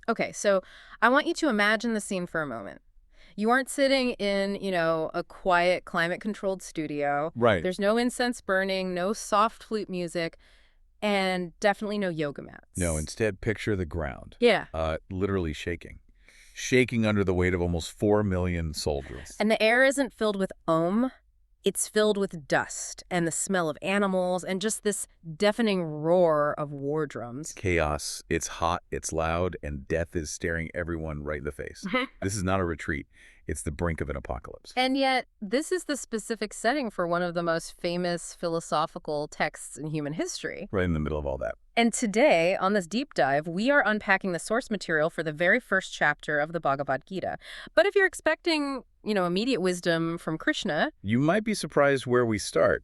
Okay, so I want you to imagine the scene for a moment. You aren't sitting in, a quiet, climate-controlled studio. Right. There's no incense burning, no soft flute music, and definitely no yoga No, mats. instead picture the ground, Yeah. literally shaking. Shaking under the weight of almost 4 million soldiers. And the air isn't filled with om, it's filled with dust and the smell of animals and just this deafening roar of war It's drums. chaos, it's hot, it's loud, and death is staring everyone right in the face. This is not a retreat. It's the brink of an apocalypse. And yet, this is the specific setting for one of the most famous philosophical texts in human history. Right in the middle of all that. And today, on this deep dive, we are unpacking the source material for the very first chapter of the Bhagavad Gita. But if you're expecting, immediate wisdom from Krishna, You might be surprised where we start,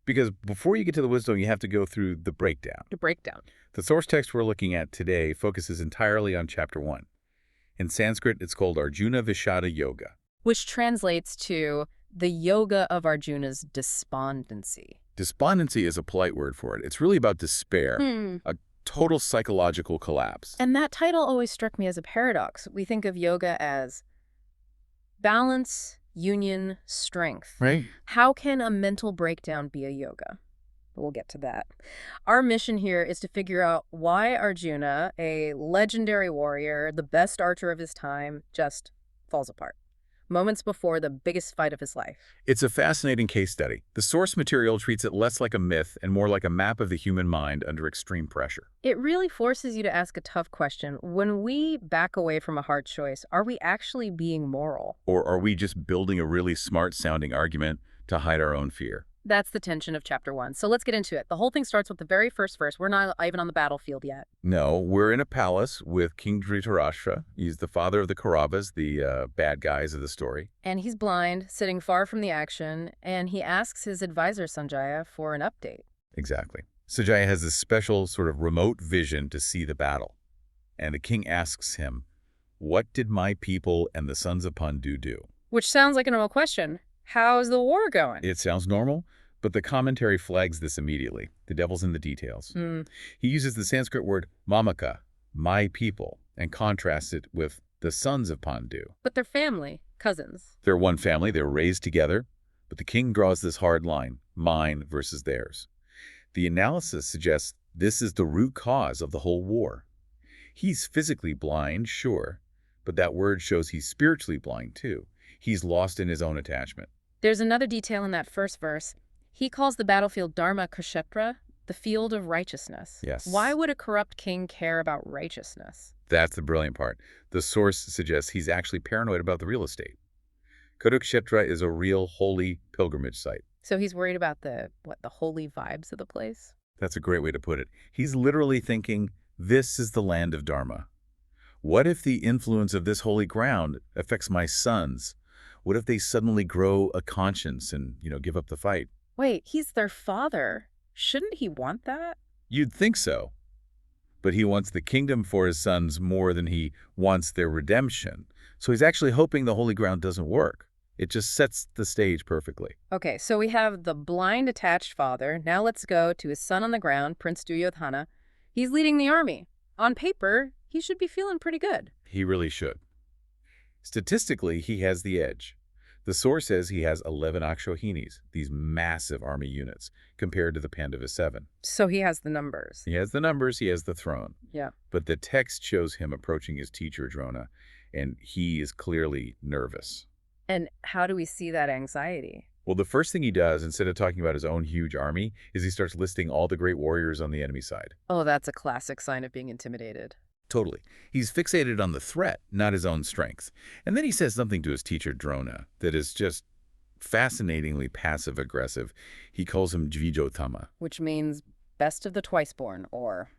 because before you get to the wisdom, you have to go through the breakdown. to break down. The source text we're looking at today focuses entirely on Chapter 1. In Sanskrit, it's called Arjuna Vishada Yoga. Which translates to the yoga of Arjuna's despondency. Despondency is a polite word for it. It's really about despair, a total psychological collapse. And that title always struck me as a paradox. We think of yoga as balance, union, strength. Right? How can a mental breakdown be a yoga? We'll get to that. Our mission here is to figure out why Arjuna, a legendary warrior, the best archer of his time, just falls apart moments before the biggest fight of his life. It's a fascinating case study. The source material treats it less like a myth and more like a map of the human mind under extreme pressure. It really forces you to ask a tough question. When we back away from a hard choice, are we actually being moral? Or are we just building a really smart-sounding argument to hide our own fear? That's the tension of chapter 1. So let's get into it. The whole thing starts with the very first verse. We're not even on the battlefield yet. No, we're in a palace with King Dhritarashtra. He's the father of the Kauravas, the bad guys of the story. And he's blind, sitting far from the action, and he asks his advisor Sanjaya for an update. Exactly. Sanjaya has this special sort of remote vision to see the battle. And the king asks him, "What did my people and the sons of Pandu do?" Which sounds like a normal question. How's the war going? It sounds normal, but the commentary flags this immediately. The devil's in the details. He uses the Sanskrit word mamaka, my people, and contrasts it with the sons of Pandu. But they're family, cousins. They're one family, they're raised together, but the king draws this hard line, mine versus theirs. The analysis suggests this is the root cause of the whole war. He's physically blind, sure, but that word shows he's spiritually blind too. He's lost in his own attachment. There's another detail in that first verse. He calls the battlefield Dharma Kshetra, the field of righteousness. Yes. Why would a corrupt king care about righteousness? That's the brilliant part. The source suggests he's actually paranoid about the real estate. Kurukshetra is a real holy pilgrimage site. So he's worried about the holy vibes of the place? That's a great way to put it. He's literally thinking, this is the land of Dharma. What if the influence of this holy ground affects my sons? What if they suddenly grow a conscience and, give up the fight? Wait, he's their father. Shouldn't he want that? You'd think so. But he wants the kingdom for his sons more than he wants their redemption. So he's actually hoping the holy ground doesn't work. It just sets the stage perfectly. Okay, so we have the blind attached father. Now let's go to his son on the ground, Prince Duryodhana. He's leading the army. On paper, he should be feeling pretty good. He really should. Statistically, he has the edge. The source says he has 11 Akshohinis, these massive army units, compared to the Pandava 7. So he has the numbers. He has the numbers, he has the throne. Yeah. But the text shows him approaching his teacher, Drona, and he is clearly nervous. And how do we see that anxiety? Well, the first thing he does, instead of talking about his own huge army, is he starts listing all the great warriors on the enemy side. Oh, that's a classic sign of being intimidated. Totally. He's fixated on the threat, not his own strength. And then he says something to his teacher, Drona, that is just fascinatingly passive-aggressive. He calls him Dvijotama. Which means best of the twice-born, or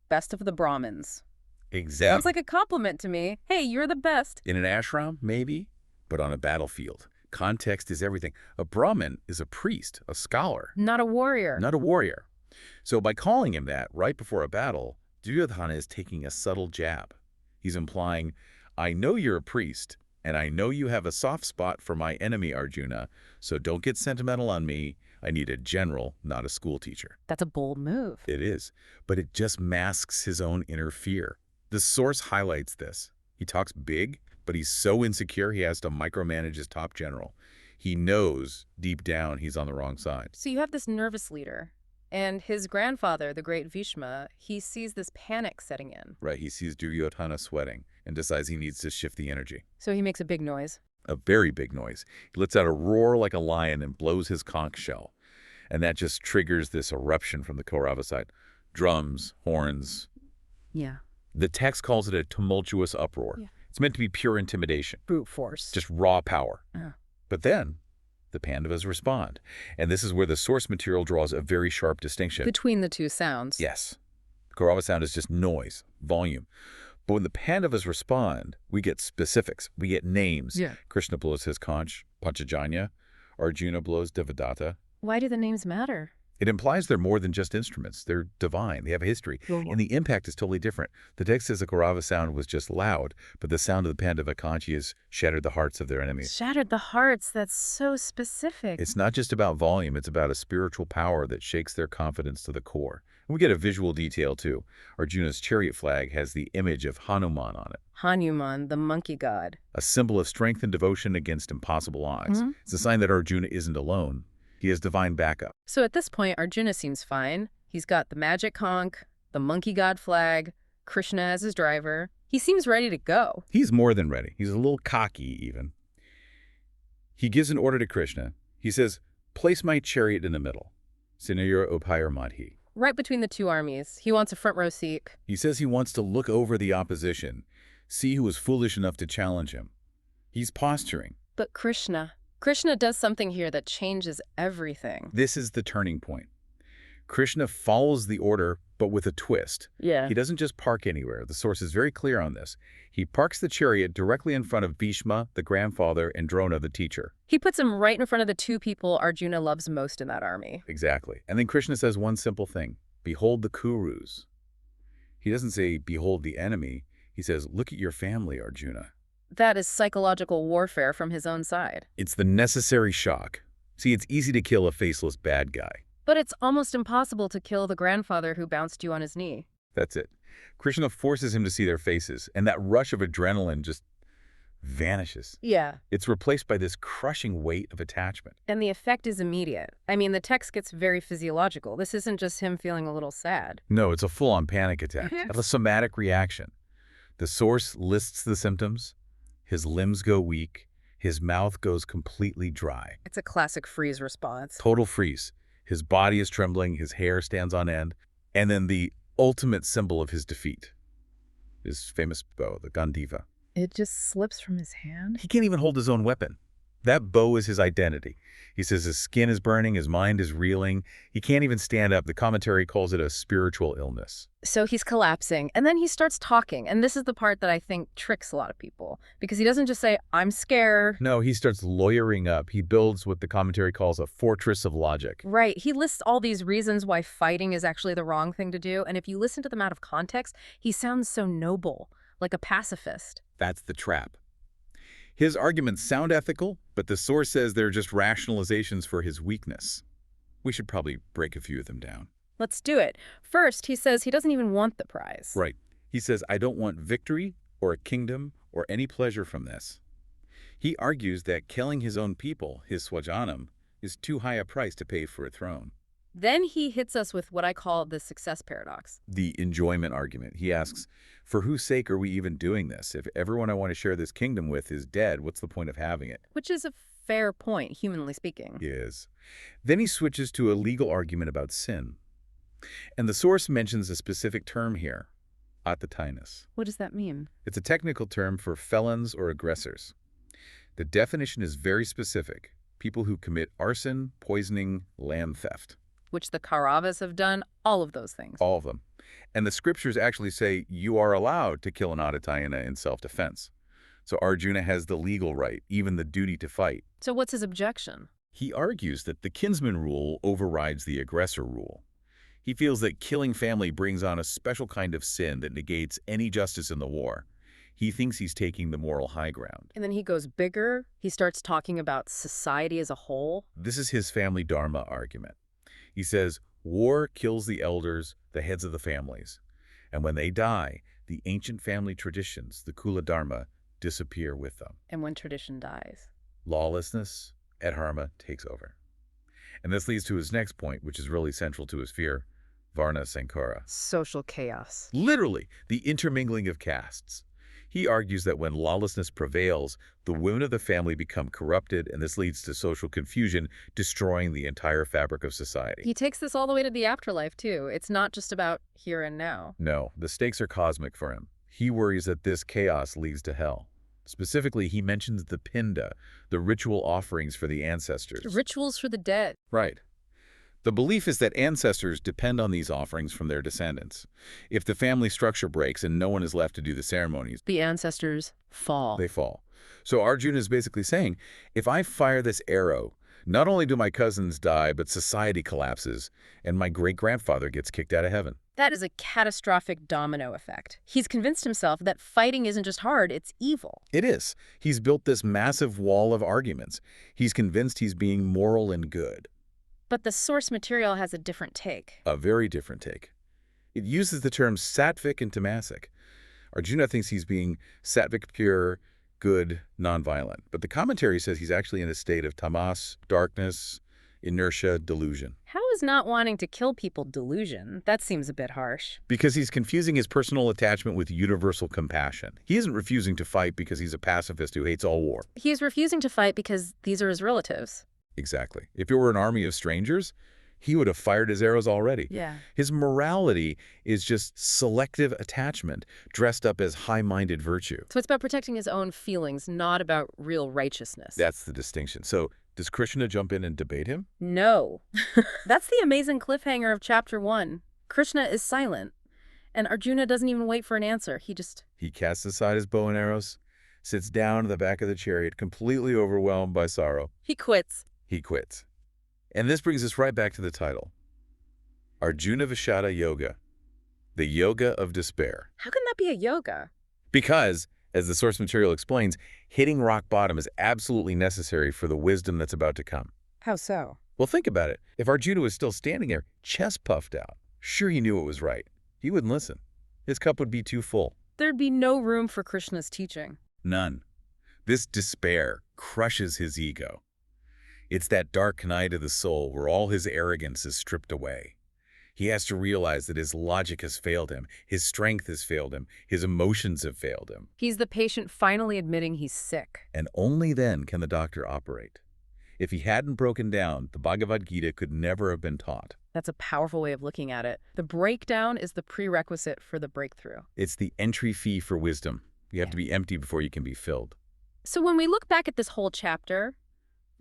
best of the Brahmins. Exactly. Sounds like a compliment to me. Hey, you're the best. In an ashram, maybe, but on a battlefield. Context is everything. A Brahmin is a priest, a scholar. Not a warrior. Not a warrior. So by calling him that right before a battle, Duryodhana is taking a subtle jab. He's implying, I know you're a priest, and I know you have a soft spot for my enemy, Arjuna, so don't get sentimental on me. I need a general, not a school teacher. That's a bold move. It is, but it just masks his own inner fear. The source highlights this. He talks big, but he's so insecure he has to micromanage his top general. He knows deep down he's on the wrong side. So you have this nervous leader, and his grandfather, the great Bhishma, he sees this panic setting in. Right, he sees Duryodhana sweating and decides he needs to shift the energy. So he makes a big noise. A very big noise. He lets out a roar like a lion and blows his conch shell. And that just triggers this eruption from the Kaurava side. Drums, horns. Yeah. The text calls it a tumultuous uproar. Yeah. It's meant to be pure intimidation. Brute force. Just raw power. Yeah. But then, the Pandavas respond. And this is where the source material draws a very sharp distinction. Between the two sounds. Yes. The Kaurava sound is just noise, volume. But when the Pandavas respond, we get specifics. We get names. Yeah. Krishna blows his conch, Panchajanya. Arjuna blows Devadatta. Why do the names matter? It implies they're more than just instruments. They're divine. They have a history. And the impact is totally different. The text says the Kaurava sound was just loud, but the sound of the Pandava Kanchis shattered the hearts of their enemies. Shattered the hearts. That's so specific. It's not just about volume. It's about a spiritual power that shakes their confidence to the core. And we get a visual detail, too. Arjuna's chariot flag has the image of Hanuman on it. Hanuman, the monkey god. A symbol of strength and devotion against impossible odds. It's a sign that Arjuna isn't alone. He has divine backup. So at this point, Arjuna seems fine. He's got the magic conch, the monkey god flag, Krishna as his driver. He seems ready to go. He's more than ready. He's a little cocky, even. He gives an order to Krishna. He says, place my chariot in the middle. Sinayura Upayar Madhi. Right between the two armies. He wants a front row seat. He says he wants to look over the opposition, see who is foolish enough to challenge him. He's posturing. But Krishna does something here that changes everything. This is the turning point. Krishna follows the order, but with a twist. Yeah. He doesn't just park anywhere. The source is very clear on this. He parks the chariot directly in front of Bhishma, the grandfather, and Drona, the teacher. He puts him right in front of the two people Arjuna loves most in that army. Exactly. And then Krishna says one simple thing. Behold the Kurus. He doesn't say, behold the enemy. He says, look at your family, Arjuna. That is psychological warfare from his own side. It's the necessary shock. See, it's easy to kill a faceless bad guy. But it's almost impossible to kill the grandfather who bounced you on his knee. That's it. Krishna forces him to see their faces, and that rush of adrenaline just vanishes. Yeah. It's replaced by this crushing weight of attachment. And the effect is immediate. I mean, the text gets very physiological. This isn't just him feeling a little sad. No, it's a full-on panic attack, a somatic reaction. The source lists the symptoms. His limbs go weak. His mouth goes completely dry. It's a classic freeze response. Total freeze. His body is trembling. His hair stands on end. And then the ultimate symbol of his defeat, his famous bow, the Gandiva. It just slips from his hand? He can't even hold his own weapon. That bow is his identity. He says his skin is burning, his mind is reeling. He can't even stand up. The commentary calls it a spiritual illness. So he's collapsing, and then he starts talking. And this is the part that I think tricks a lot of people. Because he doesn't just say, I'm scared. No, he starts lawyering up. He builds what the commentary calls a fortress of logic. Right. He lists all these reasons why fighting is actually the wrong thing to do. And if you listen to them out of context, he sounds so noble, like a pacifist. That's the trap. His arguments sound ethical, but the source says they're just rationalizations for his weakness. We should probably break a few of them down. Let's do it. First, he says he doesn't even want the prize. Right. He says, I don't want victory or a kingdom or any pleasure from this. He argues that killing his own people, his swajanam, is too high a price to pay for a throne. Then he hits us with what I call the success paradox. The enjoyment argument. He asks, for whose sake are we even doing this? If everyone I want to share this kingdom with is dead, what's the point of having it? Which is a fair point, humanly speaking. Is. Then he switches to a legal argument about sin. And the source mentions a specific term here, atatainus. What does that mean? It's a technical term for felons or aggressors. The definition is very specific. People who commit arson, poisoning, land theft. Which the Kauravas have done, all of those things. All of them. And the scriptures actually say you are allowed to kill an Atatayana in self-defense. So Arjuna has the legal right, even the duty to fight. So what's his objection? He argues that the kinsman rule overrides the aggressor rule. He feels that killing family brings on a special kind of sin that negates any justice in the war. He thinks he's taking the moral high ground. And then he goes bigger. He starts talking about society as a whole. This is his family dharma argument. He says, war kills the elders, the heads of the families. And when they die, The ancient family traditions, the Kula Dharma, disappear with them. And when tradition dies. Lawlessness, adharma, takes over. And this leads to his next point, which is really central to his fear, Varna Sankara. Social chaos. Literally, the intermingling of castes. He argues that when lawlessness prevails, the women of the family become corrupted, and this leads to social confusion, destroying the entire fabric of society. He takes this all the way to the afterlife, too. It's not just about here and now. No, the stakes are cosmic for him. He worries that this chaos leads to hell. Specifically, he mentions the pinda, the ritual offerings for the ancestors. Rituals for the dead. Right. The belief is that ancestors depend on these offerings from their descendants. If the family structure breaks and no one is left to do the ceremonies, The ancestors fall. they fall. So Arjuna is basically saying, if I fire this arrow, not only do my cousins die, but society collapses, and my great-grandfather gets kicked out of heaven. That is a catastrophic domino effect. He's convinced himself that fighting isn't just hard, it's evil. It is. He's built this massive wall of arguments. He's convinced he's being moral and good. But the source material has a different take. A very different take. It uses the terms sattvic and tamasic. Arjuna thinks he's being sattvic, pure, good, nonviolent. But the commentary says he's actually in a state of tamas, darkness, inertia, delusion. How is not wanting to kill people delusion? That seems a bit harsh. Because he's confusing his personal attachment with universal compassion. He isn't refusing to fight because he's a pacifist who hates all war. He's refusing to fight because these are his relatives. Exactly. If it were an army of strangers, he would have fired his arrows already. Yeah. His morality is just selective attachment dressed up as high-minded virtue. So it's about protecting his own feelings, not about real righteousness. That's the distinction. So does Krishna jump in and debate him? No. That's the amazing cliffhanger of Chapter 1. Krishna is silent, and Arjuna doesn't even wait for an answer. He casts aside his bow and arrows, sits down in the back of the chariot, completely overwhelmed by sorrow. He quits. He quits. And this brings us right back to the title. Arjuna Vishada Yoga, the yoga of despair. How can that be a yoga? Because, as the source material explains, hitting rock bottom is absolutely necessary for the wisdom that's about to come. How so? Well, think about it. If Arjuna was still standing there, chest puffed out, sure he knew it was right. He wouldn't listen. His cup would be too full. There'd be no room for Krishna's teaching. None. This despair crushes his ego. It's that dark night of the soul where all his arrogance is stripped away. He has to realize that his logic has failed him, his strength has failed him, his emotions have failed him. He's the patient finally admitting he's sick. And only then can the doctor operate. If he hadn't broken down, the Bhagavad Gita could never have been taught. That's a powerful way of looking at it. The breakdown is the prerequisite for the breakthrough. It's the entry fee for wisdom. You have to be empty before you can be filled. So when we look back at this whole chapter,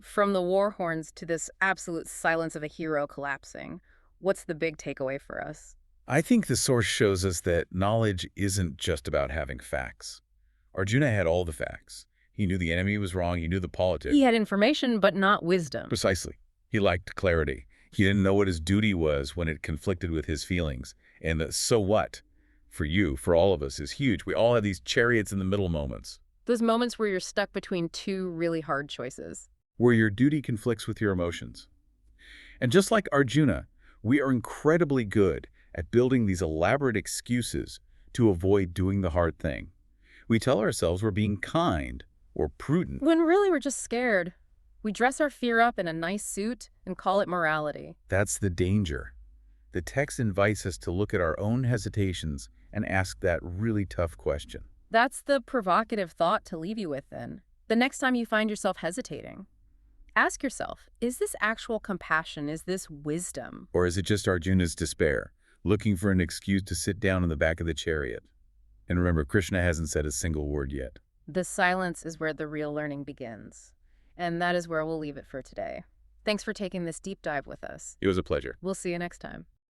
from the war horns to this absolute silence of a hero collapsing, what's the big takeaway for us? I think the source shows us that knowledge isn't just about having facts. Arjuna had all the facts. He knew the enemy was wrong. He knew the politics. He had information, but not wisdom. Precisely. He lacked clarity. He didn't know what his duty was when it conflicted with his feelings. And the so what, for you, for all of us, is huge. We all have these chariots in the middle moments. Those moments where you're stuck between two really hard choices. Where your duty conflicts with your emotions. And just like Arjuna, we are incredibly good at building these elaborate excuses to avoid doing the hard thing. We tell ourselves we're being kind or prudent. When really we're just scared. We dress our fear up in a nice suit and call it morality. That's the danger. The text invites us to look at our own hesitations and ask that really tough question. That's the provocative thought to leave you with then. The next time you find yourself hesitating, ask yourself, is this actual compassion? Is this wisdom? Or is it just Arjuna's despair, looking for an excuse to sit down in the back of the chariot? And remember, Krishna hasn't said a single word yet. The silence is where the real learning begins. And that is where we'll leave it for today. Thanks for taking this deep dive with us. It was a pleasure. We'll see you next time.